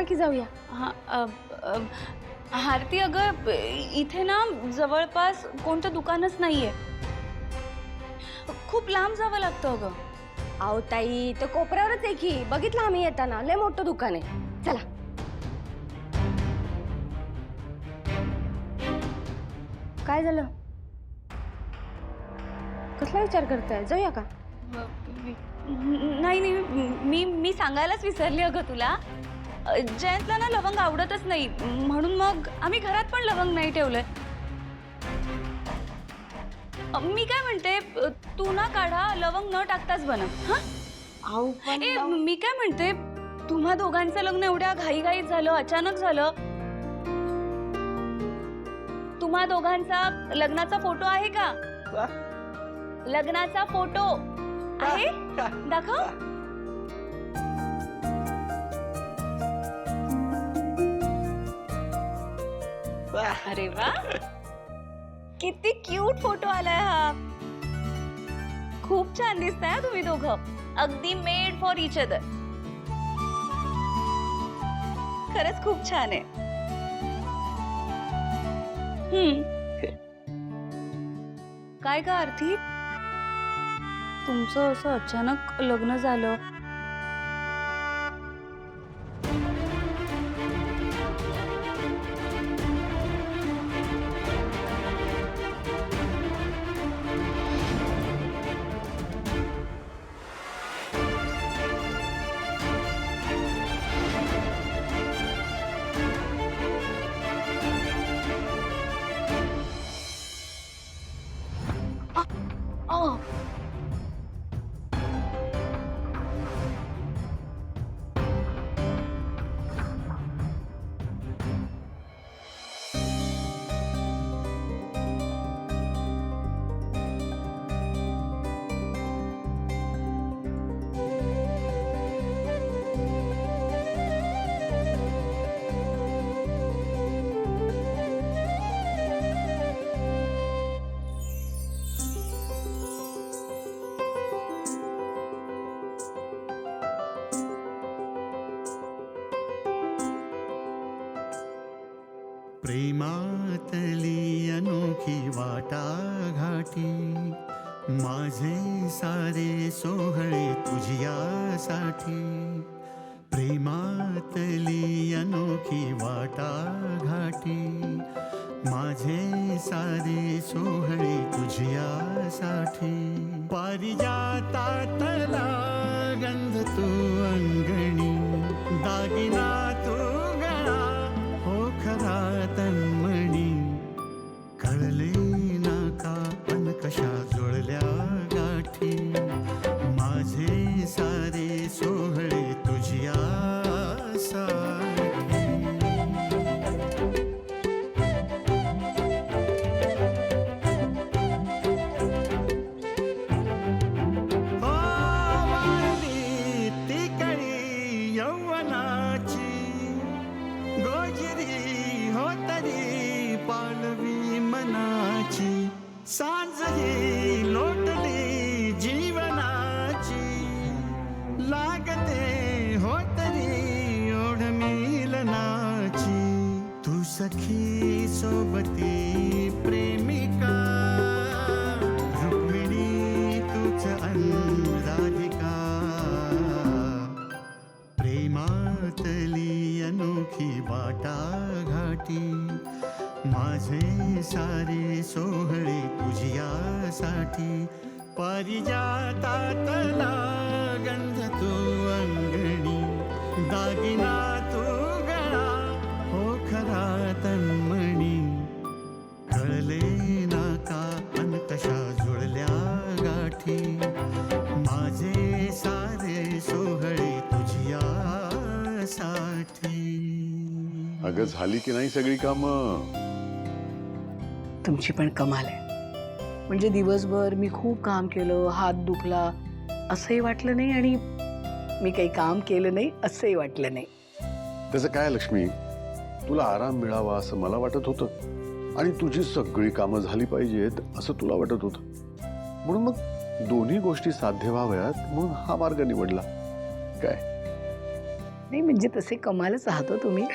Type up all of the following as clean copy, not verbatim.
की जाऊया? हां आरती अगं इथे ना जवळपास कोणतं दुकानच नाहीये. खूप लांब जावं लागतं अगं. अहो ताई, तर कोपऱ्यावरच आहे की. बघितलं आम्ही येताना. लय मोठं दुकान आहे. चला. काय झालं? कसला विचार करताय? जाऊया का? नाही मी सांगायलाच विसरली अगं तुला. जयंतला ना लवंग आवडतच नाही, म्हणून मग आम्ही घरात पण लवंग नाही ठेवलंय. मी काय म्हणते, तू ना काढा लवंग न टाकताच बनव. हां अहो पण मी काय म्हणते, तुम्हा दोघांचं लग्न एवढ्या घाईघाईत झालं, अचानक झालं. तुम्हा दोघांचा लग्नाचा फोटो आहे का? लग्नाचा फोटो आहे? दाखव. अरे वा, किती क्यूट फोटो आलाय हा. खूप छान दिसताय तुम्ही दोघं. अगदी मेड फॉर इच अदर. खरंच खूप छान आहे. काय का आरती, तुमचं असं अचानक लग्न झालं? प्रेमातली अनोखी वाटाघाटी, माझे सारे सोहळे तुझ्यासाठी. प्रेमातली अनोखी वाटाघाटी, माझे सारे सोहळे तुझ्यासाठी. पारिजातातला गंध तू अंगणी, दागिना तू गळा हो खरा तन्मणी. कळले ना का पण कशा जुळल्या गाठी, माझे सारे सोहळे तुझ्यासाठी. गोजिरी होतरी पालवी मनाची, सांजही लोटली जीवनाची. लागते होतरी ओढ मिलनाची, तू सखी सोबती प्रेमिका. रुक्मिणी तुझ अनुराधिका, प्रेमातली अनोखी वाटाघाटी, माझे सारे सोहळे तुझ्यासाठी. पारिजातातला गंध तू अंगणी, दागिना तू गळा हो खरा तन्मणी. कळले ना का अन कशा जुळल्या गाठी, माझे सारे सोहळे तुझ्यासाठी. अगं झाली की नाही सगळी कामं? तुमची पण कमाल आहे. म्हणजे दिवसभर मी खूप काम केलं, हात दुखला असंही वाटलं नाही आणि मी काही काम केलं नाही असंही वाटलं नाही. त्याचं काय लक्ष्मी, तुला आराम मिळावा असं मला वाटत होतं आणि तुझी सगळी कामं झाली पाहिजेत असं तुला वाटत होतं. म्हणून मग दोन्ही गोष्टी साध्य व्हाव्यात म्हणून हा मार्ग निवडला. काय नाही म्हणजे तसे कमालच आहात हो तुम्ही.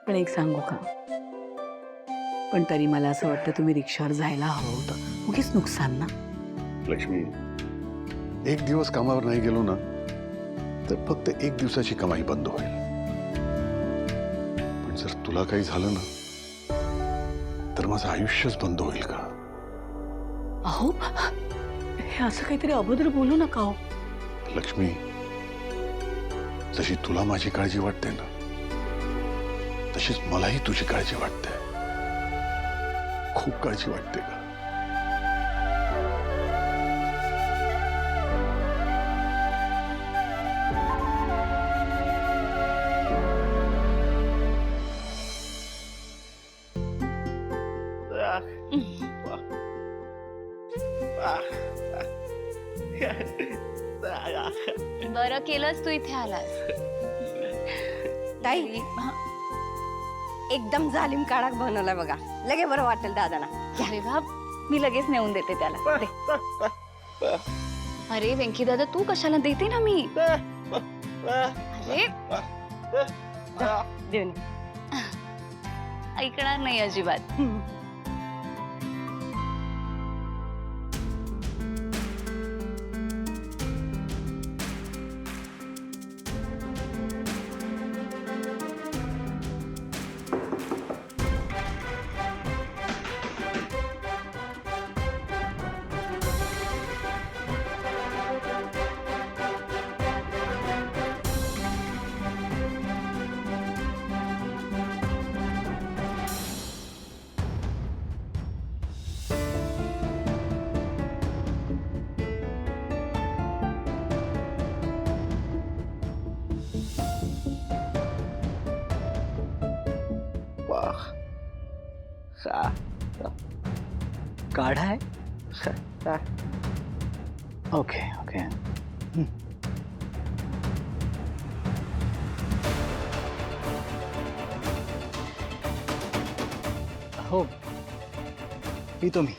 पण एक सांगू का, पण तरी मला असं वाटतं तुम्ही रिक्षावर जायला हवं होतं. उगीच नुकसान ना. लक्ष्मी, एक दिवस कामावर नाही गेलो ना तर फक्त एक दिवसाची कमाई बंद होईल. पण जर तुला काही झालं ना तर माझं आयुष्यच बंद होईल का? अहो, हे असं काहीतरी अभद्र बोलू नका हो. लक्ष्मी, जशी तुला माझी काळजी वाटते ना तशीच मलाही तुझी काळजी वाटते. खूप काळजी वाटते का? बरं केलंस तू इथे आलास. ताई एकदम जालिम काढाक बनवलाय बघा. लगे बरं वाटेल दादाला. अरे बाप, मी लगेच नेऊन देते त्याला. दे. अरे वेंकी दादा, तू कशाला देते ना मी. अरे देऊन ऐकणार नाही अजिबात. काढा आहे. Okay okay. हो, पितो मी.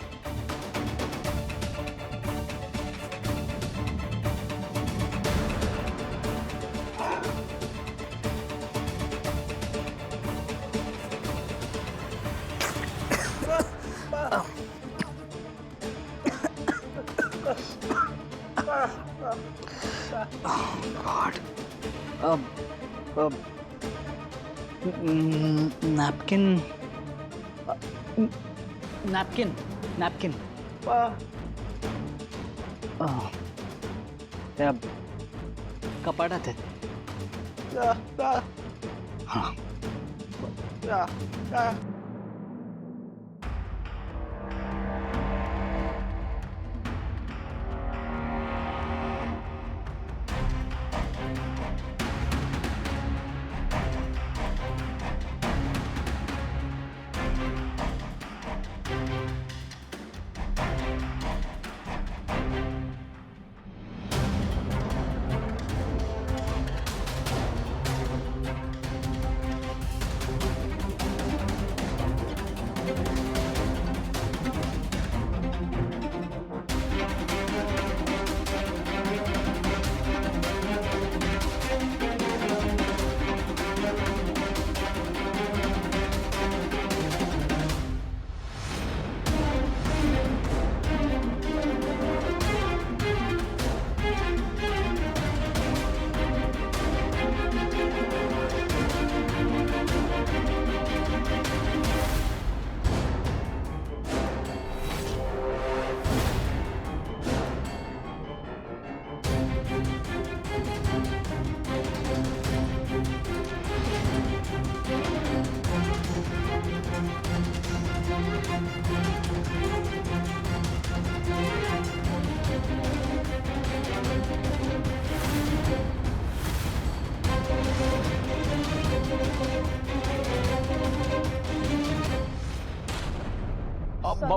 God. Napkin. Napkin. त्या कपाटात आहेत. हां.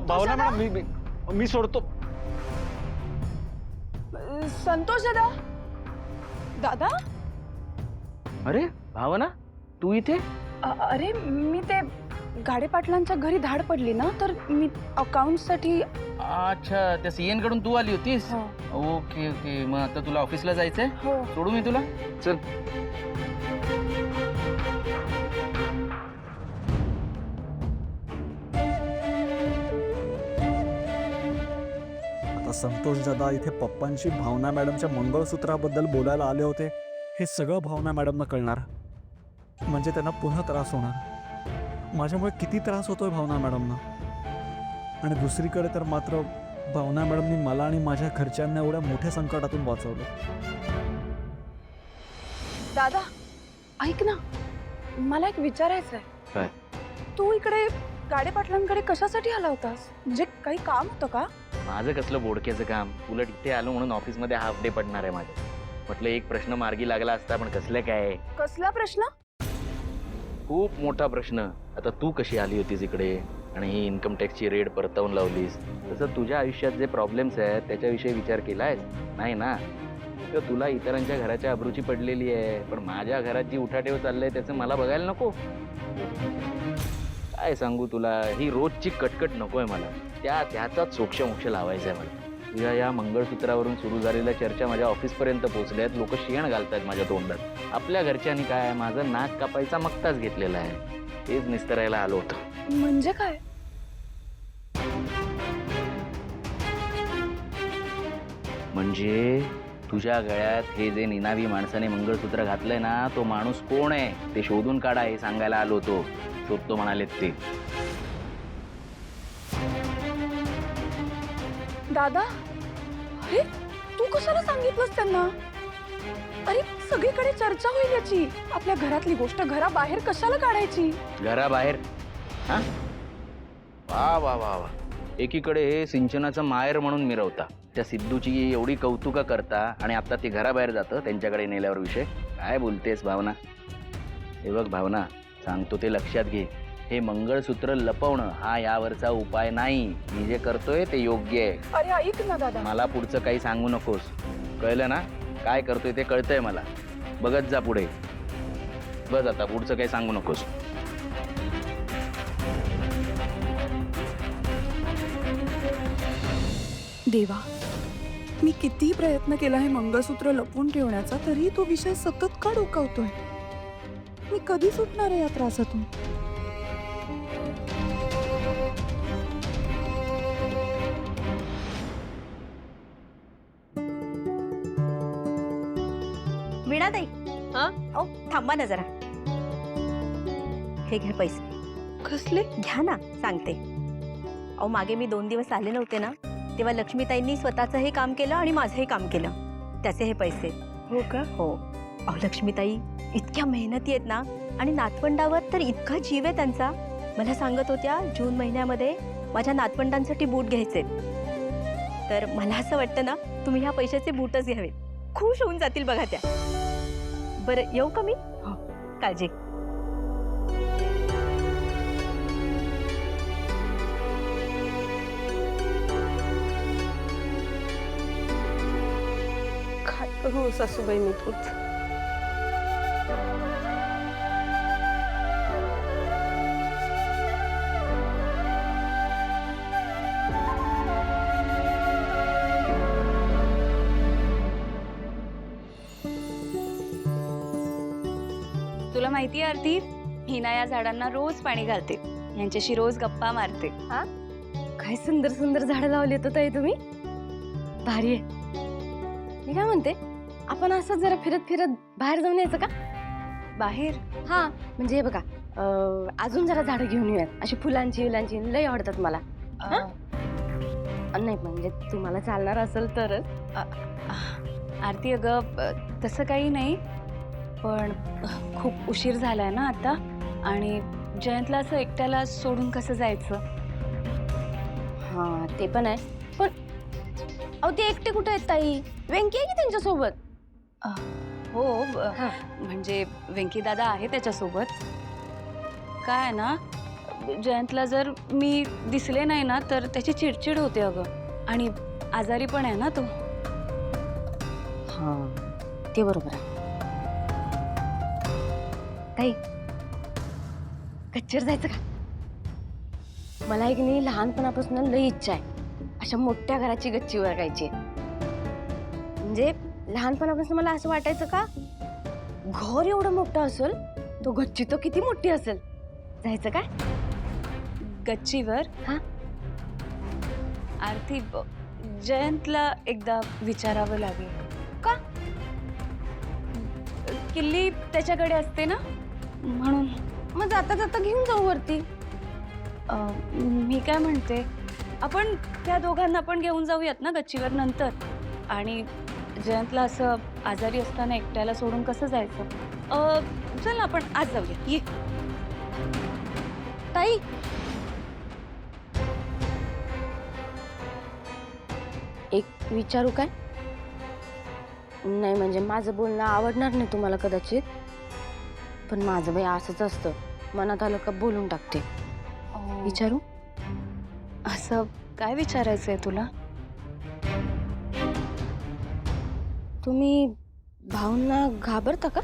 भावना मॅडम, मी सोडतो. संतोष दादा. दादा, अरे भावना, तू इथे? अरे मी ते गाडे पाटलांच्या घरी धाड पडली ना, तर मी अकाउंटसाठी अच्छा, त्या सीएन कडून तू आली होतीस? हो. ओके ओके, मग आता तुला ऑफिसला जायचंय? हो. सोडू मी तुला? चल. आता संतोष दादा इथे पप्पांशी भावना मॅडमच्या मंगळसूत्राबद्दल बोलायला आले होते. हे सगळं भावना मॅडमना कळणार, म्हणजे त्यांना पुन्हा त्रास होणार. माझ्यामुळे किती त्रास होतोय भावना मॅडमना. आणि दुसरीकडे तर मात्र भावना मॅडमनी मला आणि माझ्या घरच्यांना एवढ्या मोठ्या संकटातून वाचवलं. दादा ऐक ना, मला एक विचारायचं आहे. काय? तू इकडे गाडे पाटलांकडे कशासाठी आला होतास? म्हणजे काही काम होतं का? माझं कसलं बोडक्याचं काम, उलट इथे आलो म्हणून ऑफिसमध्ये हाफ डे पडणार आहे माझं. म्हटलं एक प्रश्न मार्गी लागला असता, पण कसलं काय? कसला प्रश्न? खूप मोठा प्रश्न. आता तू कशी आली होतीस इकडे आणि ही इन्कम टॅक्सची रेड परतवून लावलीस, तसं तुझ्या आयुष्यात जे प्रॉब्लेम्स आहेत त्याच्याविषयी विचार केलायस नाही ना? तर तुला इतरांच्या घराच्या अब्रूची पडलेली आहे, पण माझ्या घरात जी उठाठेव चाललंय त्याचं मला बघायला नको? काय सांगू तुला, ही रोजची कटकट नकोय मला. त्याचाच सोक्षमोक्ष लावायचा आहे मला. तुझ्या या मंगळसूत्रावरून सुरू झालेल्या चर्चा माझ्या ऑफिसपर्यंत पोहोचल्यात. लोक शेण घालतायत माझ्या तोंडात. आपल्या घरच्यांनी काय माझं नाक कापायचा मक्ताच घेतलेला आहे. तेच निस्तरायला आलो होतो. म्हणजे काय? म्हणजे तुझ्या गळ्यात हे जे निनावी माणसाने मंगळसूत्र घातलंय ना, तो माणूस कोण आहे ते शोधून काढा हे सांगायला आलो होतो. शोधतो म्हणालेत ते. दादा, अरे तू कशाला सांगितलंस त्यांना? अरे सगळीकडे चर्चा होईल याची. आपल्या घरातली गोष्ट घराबाहेर कशाला काढायची? घराबाहेर? हा, वा वा वा वा. एकीकडे हे सिंचनाचं माहेर म्हणून मिरवता, त्या सिद्धूची एवढी कौतुका करता, आणि आता ते घराबाहेर जातं त्यांच्याकडे नेल्यावर विषय. काय बोलतेस भावना? हे बघ भावना, सांगतो ते लक्षात घे. हे मंगळसूत्र लपवणं हा यावरचा उपाय नाही. मी जे करतोय ते योग्य आहे. अरे ऐक ना दादा. मला पुढचं काही सांगू नकोस, कळलं ना? काय करतोय ते कळतंय मला. बघत जा पुढे. बस आता पुढचं काही सांगू नकोस. देवा, मी किती प्रयत्न केला हे मंगळसूत्र लपवून ठेवण्याचा, तरी तो विषय सतत का डोकावतोय? मी कधी सुटणार आहे या त्रासातून? वीणाताई, अहो थांबा ना जरा. हे घे पैसे. कसले? घ्या ना, सांगते. अहो मागे मी 2 दिवस आले नव्हते ना, तेव्हा लक्ष्मीताईंनी स्वतःचं हे काम केलं आणि माझंही काम केलं. त्याचे हे पैसे. हो का? हो. अहो लक्ष्मीताई इतक्या मेहनती आहेत ना, आणि नातवंडावर तर इतका जीव आहे त्यांचा. मला सांगत होत्या जून महिन्यामध्ये माझ्या नातवंडांसाठी बूट घ्यायचे. तर मला असं वाटतं ना, तुम्ही ह्या पैशाचे बूटच घ्यावेत. खुश होऊन जातील बघा त्या. बरं येऊ का मी? हो. काळजी. काय करू सासूबाई मी तूच? तुला माहिती आहे आरती, हिना या झाडांना रोज पाणी घालते, यांच्याशी रोज गप्पा मारते. काय सुंदर सुंदर झाडं लावली होतं ताई तुम्ही. भारी आहे. मी काय म्हणते, आपण असं जरा फिरत फिरत बाहेर जाऊन यायचं का? बाहेर? हा म्हणजे हे बघा, अजून जरा झाडं घेऊन येऊयात. अशी फुलांची लय आवडतात मला. नाही म्हणजे तुम्हाला चालणार असेल तरच. आरती अगं तसं काही नाही, पण खूप उशीर झालाय ना आता, आणि जयंतला असं एकट्याला सोडून कसं जायचं? हा ते पण आहे, पण अहो ते एकटे कुठे आहेत ताई? वेंकी आहे की त्यांच्यासोबत? हो, म्हणजे वेंकी दादा आहे त्याच्यासोबत. काय आहे ना, जयंतला जर मी दिसले नाही ना तर त्याची चिडचिड होते अगं, आणि आजारी पण आहे ना तो. हा ते बरोबर आहे. ताई कच्चर जायचं का? मला एक नाही लहानपणापासून लई इच्छा आहे अशा मोठ्या घराची गच्ची वरकायची. म्हणजे लहानपणापासून मला असं वाटायचं का घर एवढं मोठं असेल तो गच्ची तर किती मोठी असेल. जायचं काय? गच्चीवर? हा. आरती, जयंतला एकदा विचारावं लागेल. का? किल्ली त्याच्याकडे असते ना, म्हणून. मग जाता जाता घेऊन जाऊ वरती. मी काय म्हणते, आपण त्या दोघांना पण घेऊन जाऊयात ना गच्चीवर नंतर. आणि जयंतला असं आजारी असताना एकट्याला सोडून कसं जायचं? चल ना आपण आज जाऊया. ये. ताई, एक विचारू काय? नाही म्हणजे माझं बोलणं आवडणार नाही तुम्हाला कदाचित, पण माझं बाई असंच असतं, मनात आलं का बोलून टाकते. विचारू? असं काय विचारायचंय तुला? तुम्ही भाऊंना घाबरता का?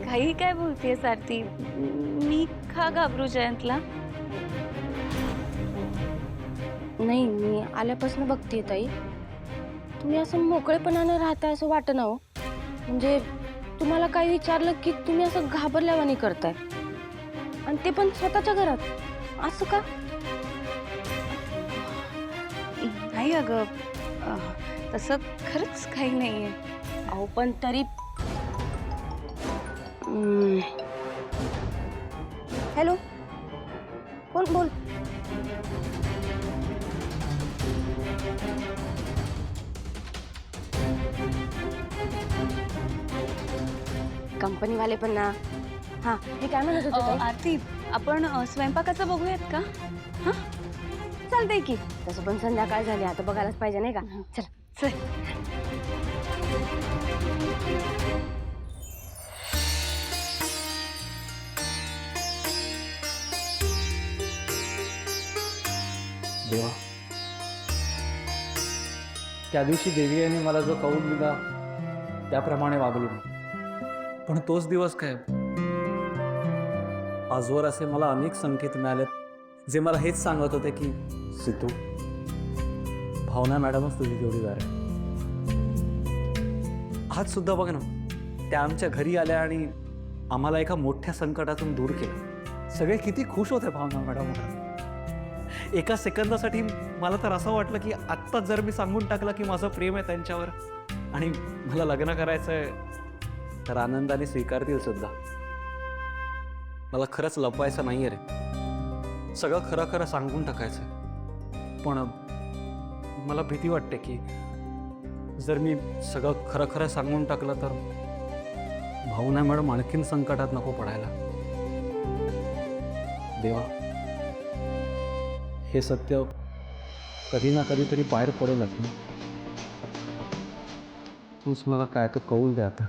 काही काय बोलतेस आरती? मी का घाबरू जयंतला? नाही, मी आल्यापासून बघते ताई, तुम्ही असं मोकळेपणानं राहता असं वाटत ना हो. म्हणजे तुम्हाला काही विचारलं की तुम्ही असं घाबरल्यावानी करताय, आणि ते पण स्वतःच्या घरात. असं का? नाही अगं, तसं खरंच काही नाहीये. अहो पण तरी हॅलो, कोण बोल? कंपनीवाले पण ना. हा, मी काय म्हणत होते ताई? आरती, आपण स्वयंपाकाचं बघूयात का? हा, चालतंय की. तसं पण संध्याकाळ झाली, आता बघायलाच पाहिजे नाही का? चल चल. देवा, त्या दिवशी देवी यांनी मला जो कौल दिला त्याप्रमाणे वागलो मी. पण तोच दिवस काय, आजवर असे मला अनेक संकेत मिळालेत जे मला हेच सांगत होते की सिद्धू, भावना मॅडमच तुझी जोडीदार आहे. आज सुद्धा बघ ना, त्या आमच्या घरी आल्या आणि आम्हाला एका मोठ्या संकटातून दूर केलं. सगळे किती खुश होते भावना मॅडम. एका सेकंदासाठी मला तर असं वाटलं की आत्ताच जर मी सांगून टाकलं की माझं प्रेम आहे त्यांच्यावर आणि मला लग्न करायचं आहे, तर आनंदाने स्वीकारतील सुद्धा. मला खरंच लपवायचं नाही आहे रे, सगळं खरं खरं सांगून टाकायचं. पण मला भीती वाटते की जर मी सगळं खरं खरं सांगून टाकलं तर भावना मॅडम आणखीन संकटात नको पडायला. देवा, हे सत्य कधी ना कधीतरी बाहेर पडेलच ना. तूच मला काय तर कळून द्या आता.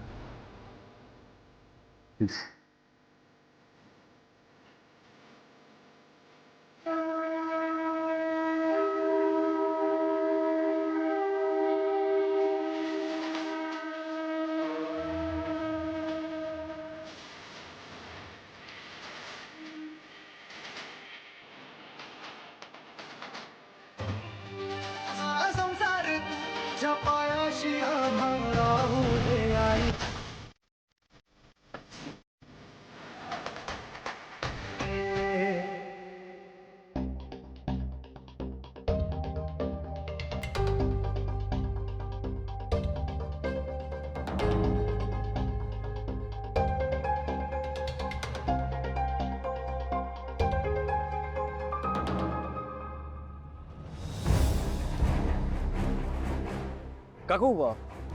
काकू,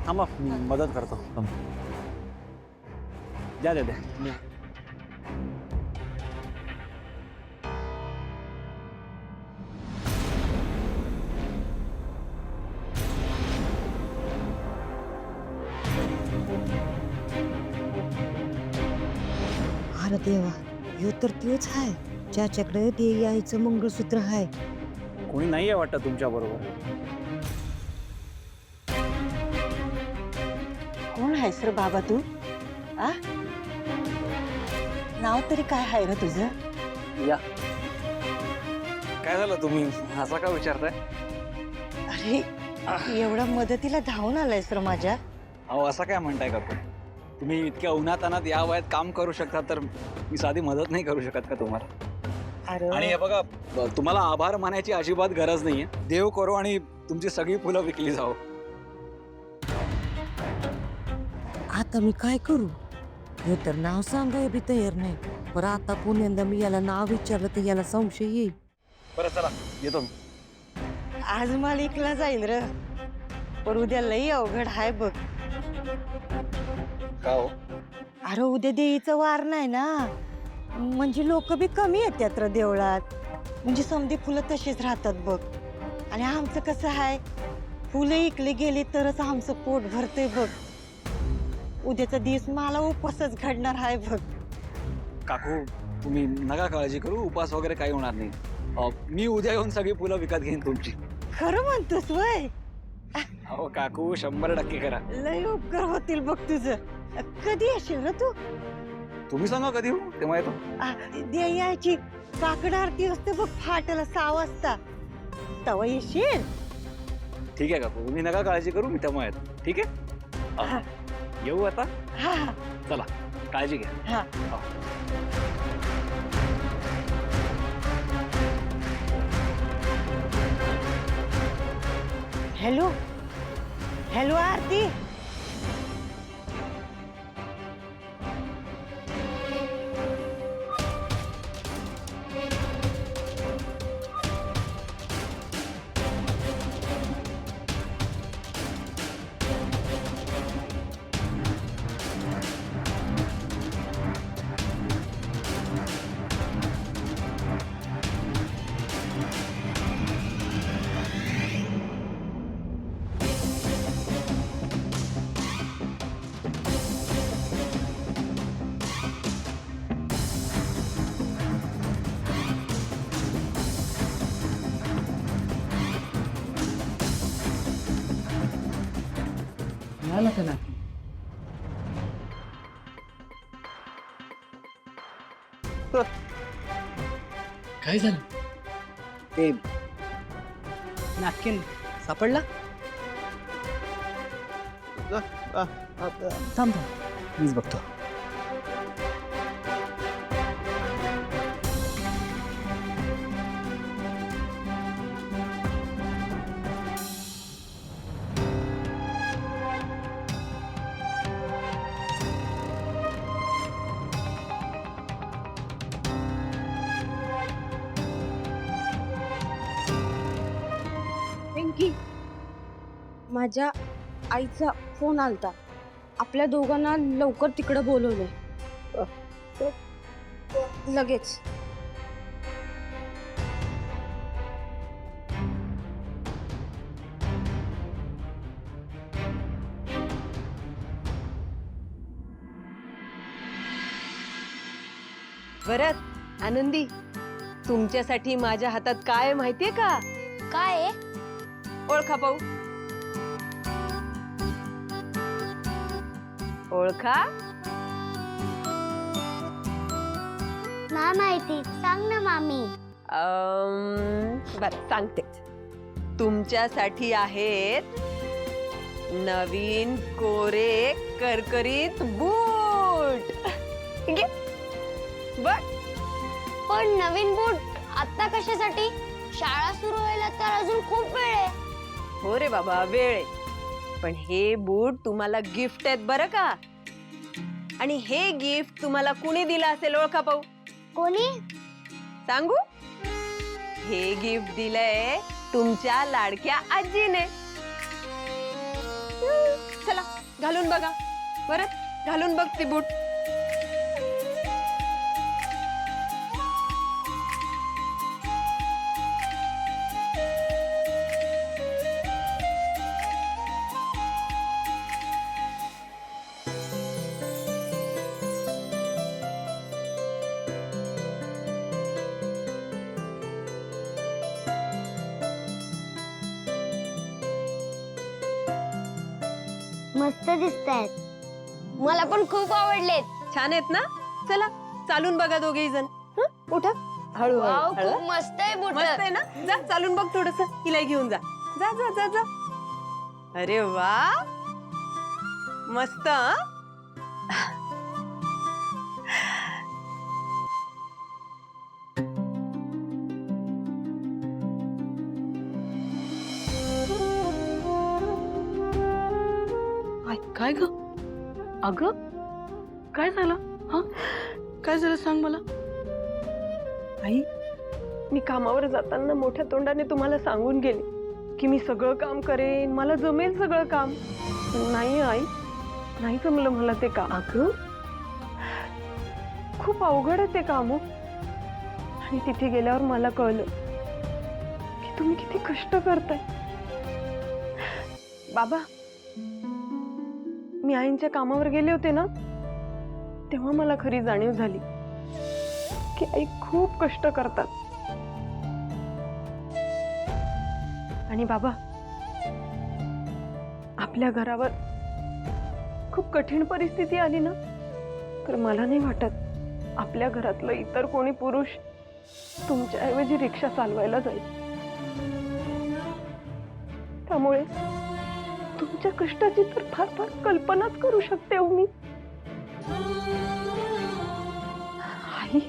थांबा, मदत करतो. द्या द्या द्या. अरे देवा, ह्यो तर तोच आहे ज्याच्याकडे देवी आईचं मंगळसूत्र आहे. कोणी नाही आहे वाटतं तुमच्या बरोबर. कोण आहेस रे बाबा तू? आ? नाव तरी काय आहे रे तुझं? या काय झालं तुम्ही असा का विचारताय? अरे एवढ्या मदतीला धावून आलायस र माझ्या. अहो असं काय म्हणताय काकू? तुम्ही इतक्या उन्हातानात या वयात काम करू शकता तर मी साधी मदत नाही करू शकत का तुम्हाला? आणि अरे हे बघा तुम्हाला आभार मानायची अजिबात गरज नाहीये. देव करो आणि तुमची सगळी फुलं विकली जाओ. आता मी काय करू? हे तर नाव सांगाय बी तयार नाही. बरं आता पुण्यांदा मी याला नाव विचारलं तर याला संशय येईल. बरं चला येतो मी. आज मालिकला जाईल र, पण उद्या लई अवघड हाय बघ. का हो? अरे उद्या देवीचं वार नाही ना, म्हणजे लोक बी कमी येतात र देवळात. म्हणजे समधी फुलं तशीच राहतात बघ. आणि आमचं कसं आहे, फुलं इकले गेले तरच आमचं पोट भरतंय बघ. उद्याचा दिवस मला उपवासच घडणार आहे बघ. काकू तुम्ही नका काळजी करू, उपास वगैरे काही होणार नाही. मी उद्या येऊन सगळी फुलं विकत घेईन तुमची. खरं म्हणतोस वय? हो काकू 100% करा. लय उपकार होतील बघ तुझं. कधी येशील र तू? तुम्ही सांगा कधी हो तेव्हा येतो. यायची काकड आरती असते बघ फाटला 6 वाजता, तवा येशील? ठीक आहे काकू तुम्ही नका काळजी करू, मी तेव्हा येतो. ठीक आहे येऊ आता. हा हा चला काळजी घ्या. हा. हॅलो हॅलो आरती. मिळाला का ना? काय झालं? ते नाटकीन सापडला? थांब थांब मीच बघतो. पिंकी, माझ्या आईचा फोन आलता. आपल्या दोघांना लवकर तिकडं बोलवलंय. लगेच. भरत, आनंदी, तुमच्यासाठी माझ्या हातात काय आहे माहितीये का? काय आहे? ओळखा पाहू. ओळखा? ना माहिती, सांग ना मामी. बरं सांगते. तुमच्यासाठी आहेत नवीन कोरे करकरीत बूट. ठीक आहे? बघ. पण नवीन बूट आता कशासाठी? शाळा सुरू व्हायला तर अजून खूप वेळ आहे. हो रे बाबा, वेळ आहे. पण हे बूट तुम्हाला गिफ्ट आहेत बरं का. आणि हे गिफ्ट तुम्हाला कुणी दिलं असेल ओळखा पाहू. कोणी? सांगू? हे गिफ्ट दिलंय तुमच्या लाडक्या आजीने. चला घालून बघा. परत घालून बघ ती बूट. मस्त दिसतायत. मला पण खूप आवडलेत. छान आहेत ना? चला चालून बघा दोघेही जण. उठा हळू वाव, हळू खूप मस्त आहे बूट. मस्त आहे ना. जा चालून बघ थोडस. हिला घेऊन जा. जा जा जा जा. अरे वा मस्त. काय ग अगं काय झालं? हा काय झालं सांग मला. आई मी कामावर जाताना मोठ्या तोंडाने तुम्हाला सांगून गेले की मी सगळं काम करेन, मला जमेल सगळं काम. पण नाही आई, नाही जमलं मला ते काम. अगं खूप अवघड आहे ते काम हो. आणि तिथे गेल्यावर मला कळलं की तुम्ही किती कष्ट करताय. बाबा मी आईंच्या कामावर गेले होते ना, तेव्हा मला खरी जाणीव झाली की आई खूप कष्ट करतात. आणि बाबा आपल्या घरावर खूप कठीण परिस्थिती आली ना, तर मला नाही वाटत आपल्या घरातलं इतर कोणी पुरुष तुमच्याऐवजी रिक्षा चालवायला जाईल. त्यामुळे तुमच्या कष्टाची तर फार फार कल्पनाच करू शकते हो मी. आई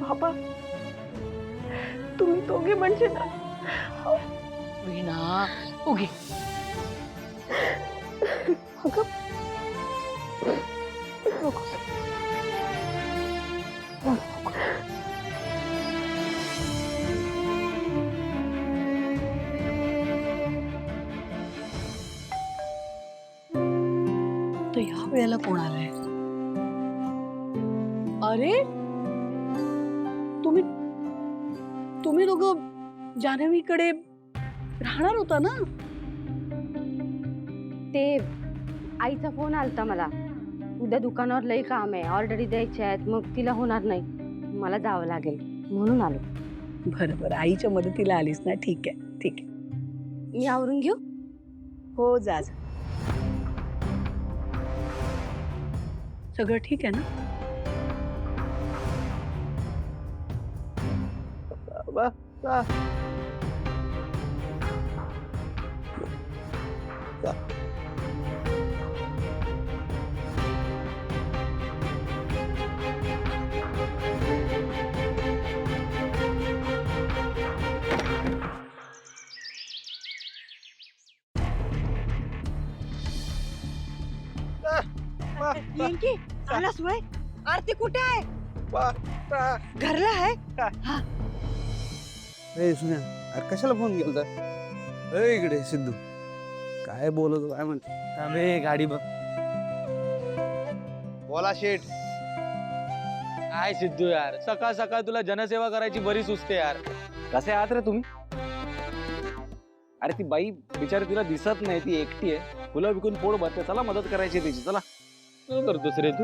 बाबा तुम्ही दोघे म्हणजे ना. वीणा उगी अगं तर ह्या वेळेला कोण आलाय? अरे तुम्ही तुम्ही दोघं जान्हवीकडे राहणार होता ना? ते आईचा फोन आलता मला, उद्या दुकानावर लई काम आहे, ऑर्डरी द्यायच्या आहेत, मग तिला होणार नाही, मला जावं लागेल म्हणून आलो. बरं बरं आईच्या मदतीला आलीस ना. ठीक आहे ठीक आहे. मी आवरून घेऊ? हो जा जा. सगळं ठीक आहे ना? पिंकी आलास वय? आरती कुठे आहे? घरला आहे? सुन्या अरे कशाला फोन केला? इकडे सिद्धू काय बोलतो काय म्हणते? थांबे गाडी बघ. बोला शेठ. काय सिद्धू यार, सकाळ सकाळ तुला जनसेवा करायची बरी सुचते यार. कसे आहात रे तुम्ही? अरे ती बाई बिचारी तिला दिसत नाही, ती एकटी आहे, फुलं विकून पोट भरते, चला मदत करायची तिची. चला काय करतोस रे तू?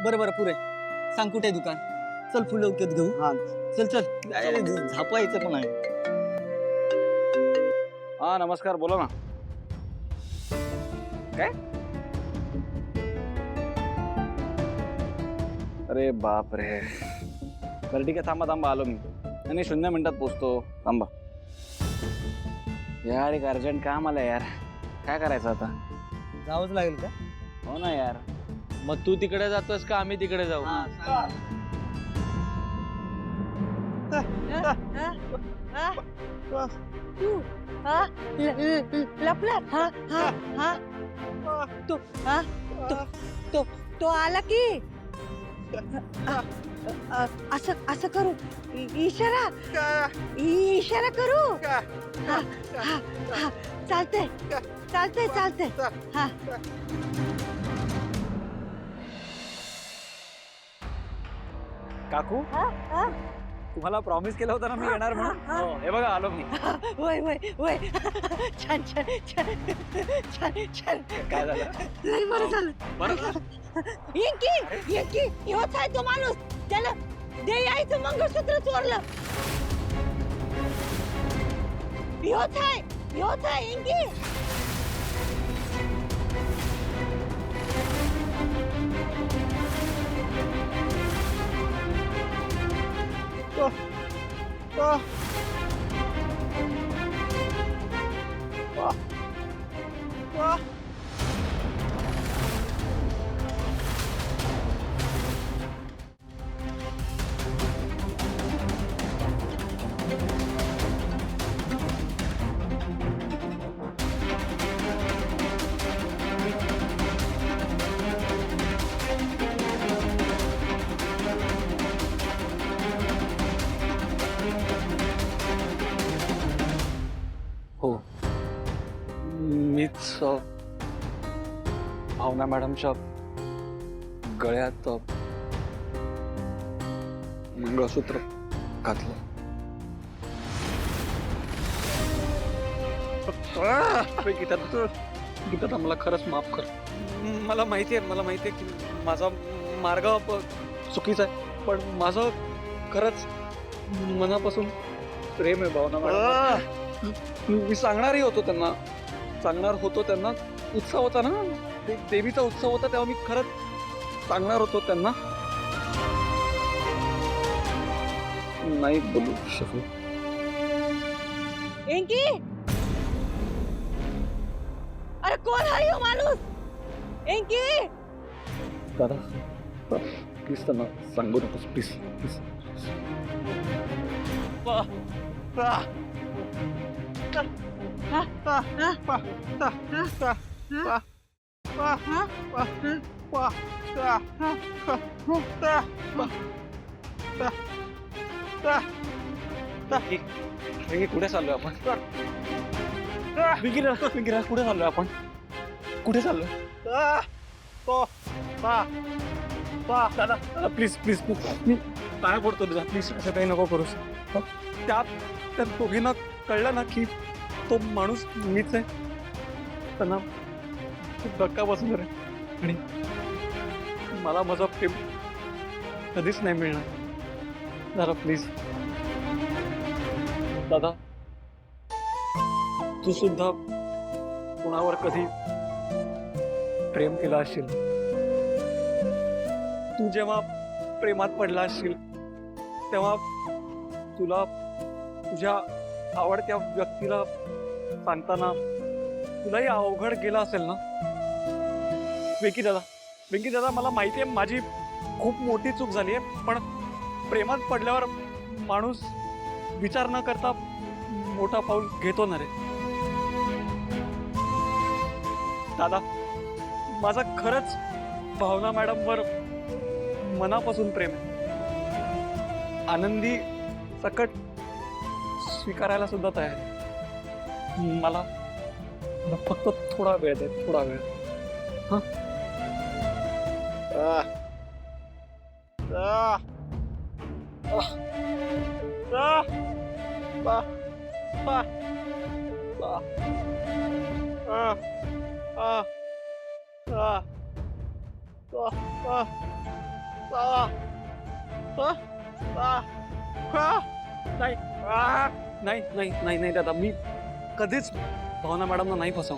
बरं बरं पुरे सांग कुठे दुकान. चल फुलं विकत घेऊ. हा चल चल झापायचं पण आहे. हा नमस्कार बोला ना. काय? अरे बाप रे. बरं ठीक आहे थांबा थांबा आलो मी. नाही 0 मिनिटात पोचतो. थांबा यार, एक अर्जंट काम आलं यार. काय करायचं आता? जावंच लागेल का? हो ना यार. मग तू तिकडे जातोस का आम्ही तिकडे जाऊ? लपला. हा हा हा तो हा तो तो आला की असं असं करू. इशारा इशारा करू. हा हा हा चालतंय चालतंय चालतंय. हा काकू तुम्हाला प्रॉमिस केलं होतं ना मी येणार म्हणून. हो, हे बघा आलो मी. वय वय वय छान छान छान छान छान. काय झालं? लय बरं झालं. बरं येकी योच आहे तो माणूस, त्याला दे आईचं मंगळसूत्र चोरलं. योच आहे इंकी. हो, मीच भावना मॅडमच्या गळ्यात मंगळसूत्र घातलं. गीता मला खरंच माफ कर. मला माहिती आहे की माझा मार्ग चुकीचा आहे, पण माझं खरंच मनापासून प्रेम आहे भावना मॅडम. मी सांगणार होतो त्यांना उत्सव होता ना, देवीचा उत्सव होता तेव्हा मी खरंच सांगणार होतो त्यांना. नाही बोलू शकलो. एंकी, अरे कोण आहे हो माणूस? एंकी, दादा प्लीज त्यांना सांगू नकोस, प्लीज प्लीज. कुठे चाललोय आपण? कुठे चाललोय आपण? कुठे चाललोय? दादा प्लीज प्लीज मी काय पडतो तुझा, प्लीज असं काही नको करूस. त्या दोघींना कळलं ना की तो माणूस मीच आहे, त्यांना खूप धक्का बसणार आहे आणि मला माझा प्रेम कधीच नाही मिळणार. दादा प्लीज, दादा तू सुद्धा कोणावर कधी प्रेम केलं असशील. तू जेव्हा प्रेमात पडला असशील तेव्हा तुला तुझ्या आवडत्या व्यक्तीला सांगताना तुलाही अवघड गेला असेल ना. वेंकी दादा मला माहिती आहे माझी खूप मोठी चूक झाली आहे, पण प्रेमात पडल्यावर माणूस विचार न करता मोठा पाऊल घेतो ना रे. दादा माझा खरंच भावना मॅडमवर मनापासून प्रेम आहे. आनंदी सकट स्वीकारायला सुद्धा तयार आहे. मला फक्त थोडा वेळ दे, थोडा वेळ. हा नाही दादा, मी कधीच भावना मॅडमना नाही फसव.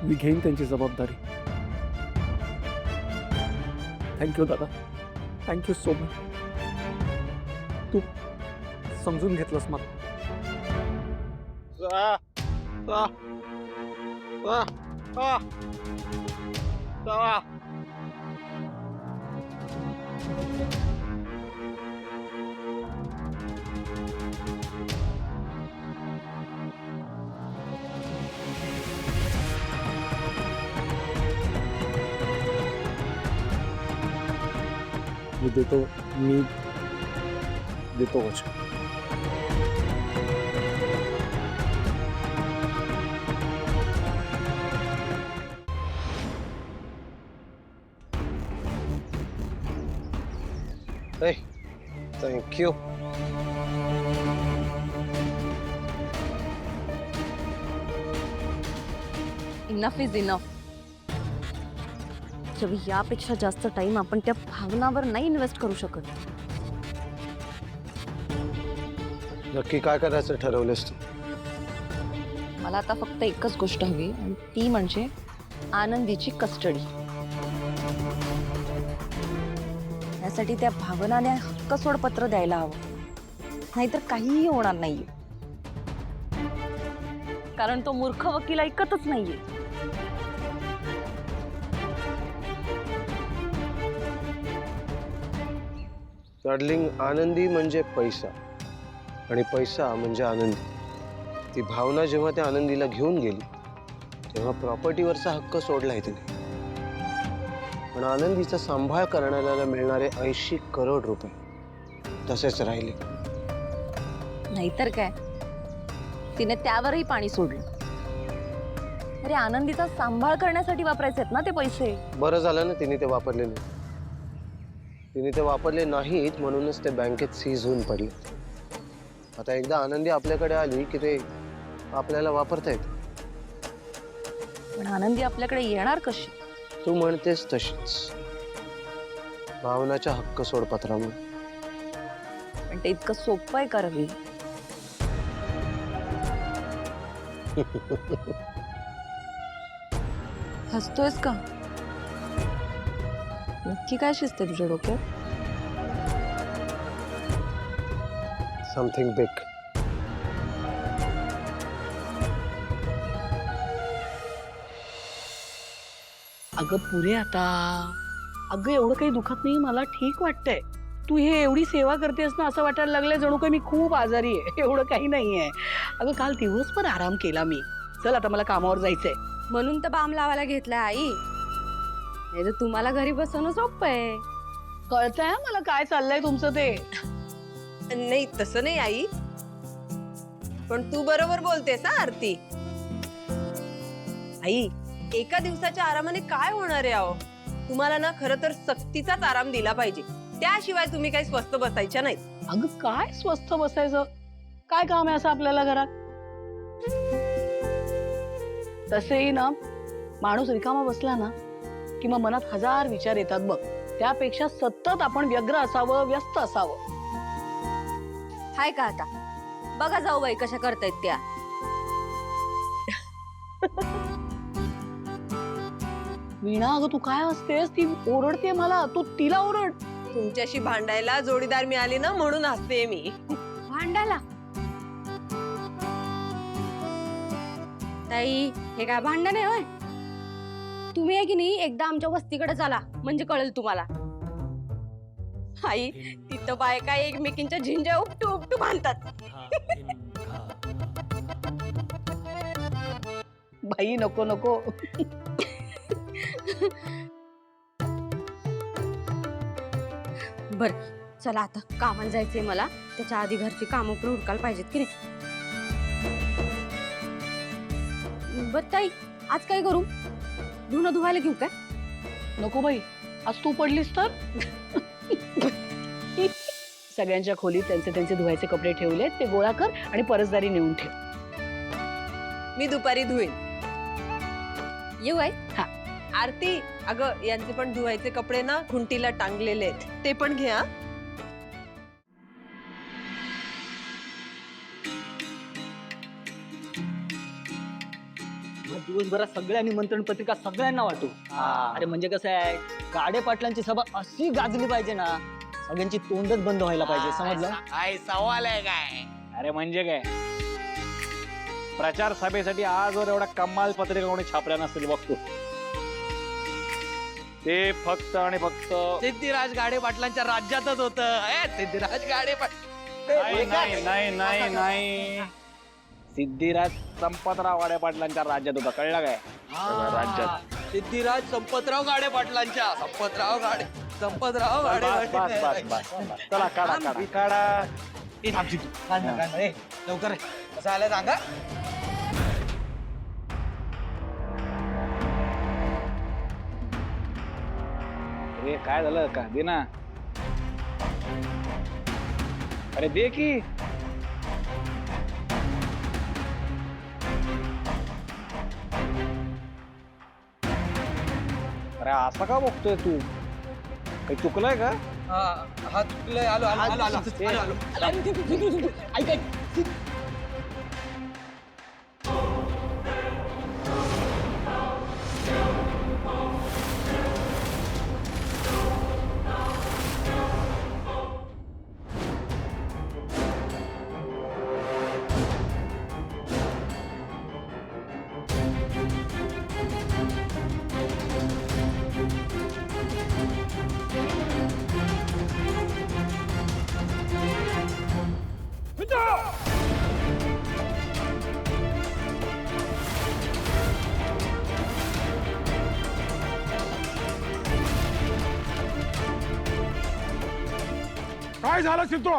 मी घेईन त्यांची जबाबदारी. थँक्यू दादा, थँक्यू सो मच. तू समजून घेतलंस मला. मी देतो वचन. थँक्यू. Enough is enough. यापेक्षा जास्त टाइम आपण त्या भावनावर नाही इन्व्हेस्ट करू शकत. नक्की काय करायचं ठरवलंस तू? मला आता फक्त एकच गोष्ट हवी आणि ती म्हणजे आनंदीची कस्टडी. या त्यासाठी त्या भावनाने हक्क सोडपत्र द्यायला हवं, नाहीतर काहीही होणार नाहीये. कारण तो मूर्ख वकील ऐकतच नाहीये. डार्लिंग, आनंदी म्हणजे पैसा आणि पैसा म्हणजे आनंदी. ती भावना जेव्हा त्या आनंदीला घेऊन गेली तेव्हा प्रॉपर्टीवरचा हक्क सोडलाय तिने, पण आनंदीचा सांभाळ करणाऱ्याला मिळणारे 80 करोड रुपये तसेच राहिले. नाहीतर काय, तिने त्यावरही पाणी सोडलं. अरे आनंदीचा सांभाळ करण्यासाठी वापरायचे आहेत ना ते पैसे. बरं झालं ना तिने ते वापरले नाही. तिने ते वापरले नाहीत म्हणूनच ते बँकेत सीज होऊन पडले. आता एकदा आनंदी आपल्याकडे आली की ते आपल्याला वापरता येते. पण आनंदी आपल्याकडे येणार कशी? तू म्हणतेस तशीच, भावनाच्या हक्क सोडपत्रामुळे. पण ते इतकं सोपं आहे का रवी? हसतोयस का? नक्की काय शिजते तुझ्या डोक्यात? Something big. अगं पुरे आता, अगं एवढं काही दुखत नाही, मला ठीक वाटतंय. तू हे एवढी सेवा करतेस ना, असं वाटायला लागलंय जणू काही मी खूप आजारी आहे. एवढं काही नाहीये. अगं काल दिवसभर आराम केला मी. चल आता मला कामावर जायचंय. म्हणून तर बाम लावायला घेतलाय आई, नाही तर तुम्हाला घरी बसवणं सोपं आहे. कळतंय मला काय चाललंय तुमचं ते. नाही तसं नाही आई, पण तू बरोबर बोलतेस ना आरती. आई, एका दिवसाच्या आरामाने काय होणार आहे? अहो, तुम्हाला ना खरं तर सक्तीचाच आराम दिला पाहिजे, त्याशिवाय तुम्ही काही स्वस्त बसायच्या नाही. अगं काय स्वस्थ बसायचं? काय काम आहे असं आपल्याला घरात? तसेही ना, माणूस रिकामा बसला ना कि मग मनात 1000 विचार येतात बघ. त्यापेक्षा सतत आपण व्यग्र असावं, व्यस्त असावं. हाय का आता? बघा जाऊ बाई कशा करतायत त्या. वीणा, अगं तू काय असतेस? ती ओरडते मला, तू तिला ओरड. तुमच्याशी भांडायला जोडीदार मिळाली ना म्हणून हसते मी. भांडायला? ताई, हे काय भांडण आहे होय? तुम्ही आहे की नाही एकदा आमच्या वस्तीकडे चला, म्हणजे कळेल तुम्हाला. आई, तिथं बायका एकमेकींच्या झिंज्या उपटू उपटू बांधतात. बाई नको नको. बर चला आता कामाला जायचंय मला, त्याच्या आधी घरची कामं पण उरकायला पाहिजेत की नाही. बर ताई, आज काय करू? धुणं धुवायला घेऊ काय? नको बाई, आज तू पडलीस तर. सगळ्यांच्या खोलीत त्यांचे त्यांचे धुवायचे कपडे ठेवलेत, ते गोळा कर आणि परसदारी नेऊन ठेव. मी दुपारी धुईन. येऊ आहे? हा. आरती, अगं यांचे पण धुवायचे कपडे ना खुंटीला टांगलेले आहेत, ते पण घ्या. दिवसभरात सगळ्या निमंत्रण पत्रिका सगळ्यांना वाटू. अरे म्हणजे कसं आहे, गाडे पाटलांची सभा अशी गाजली पाहिजे ना, सगळ्यांची तोंडच बंद व्हायला पाहिजे. समजलं? काय सवाल आहे काय? अरे म्हणजे काय, प्रचार सभेसाठी आजवर एवढा कमाल पत्रिका कोणी छापल्या नसतील बघतो. ते फक्त आणि फक्त सिद्धिराज गाडे पाटलांच्या राज्यातच होत. सिद्धिराज गाडे नाही नाही नाही नाही नाही, सिद्धिराज संपतराव गाडे पाटलांच्या राज्यात होता. कळलं काय? राज्यात सिद्धिराज संपतराव गाडे पाटलांच्या. संपतराव गाडे बस बस बस बस बस. चला काढा काढा काढा. लवकर कसं आलं सांगा. अरे काय झालं का? दे ना. अरे दे की. अरे असं का बघतोय तू? काही चुकलंय का? हा चुकलंय. आलो आलो आलो आलो आलो. ऐक ऐक. काय झालं सिद्धू?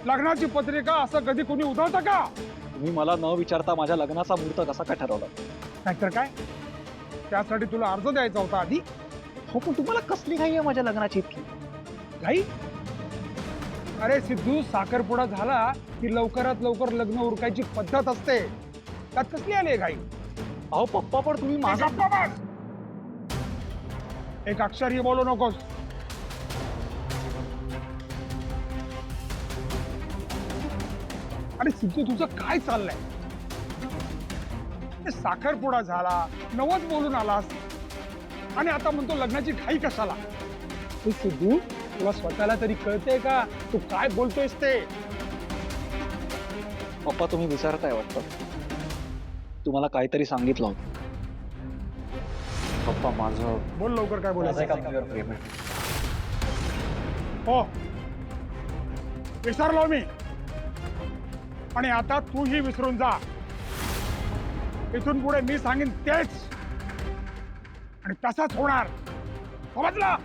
लग्नाची पत्रिका असं कधी कोणी उधळतं का? तुम्ही मला न विचारता माझ्या लग्नाचा मुहूर्त कसा काय ठरवला? नाहीतर काय, त्यासाठी तुला अर्ज द्यायचा होता आधी. हो पण तुम्हाला कसली घाई आहे माझ्या लग्नाची इतकी? घाई? अरे सिद्धू, साखरपुडा झाला की लवकरात लवकर लग्न उरकायची पद्धत असते. त्यात कसली आली आहे घाई? अहो पप्पा पण तुम्ही माझा गप्पा बस. एक अक्षरही बोलू नकोस. अरे सिद्धू, तुझं काय चाललंय? साखरपुडा झाला, नवस बोलून आलास आणि आता म्हणतो लग्नाची घाई कशाला? सिद्धू, तुला स्वतःला तरी कळतंय का तू काय बोलतोयस ते? पप्पा तुम्ही विचारताय वाटतं. तुम्हाला काहीतरी सांगितलं होतं. पप्पा माझं बोल लवकर, काय बोलायचं? प्रेम आहे. हो, विसरलो मी. आणि आता तूही विसरून जा. इथून पुढे मी सांगेन तेच आणि तसाच होणार. समजलं?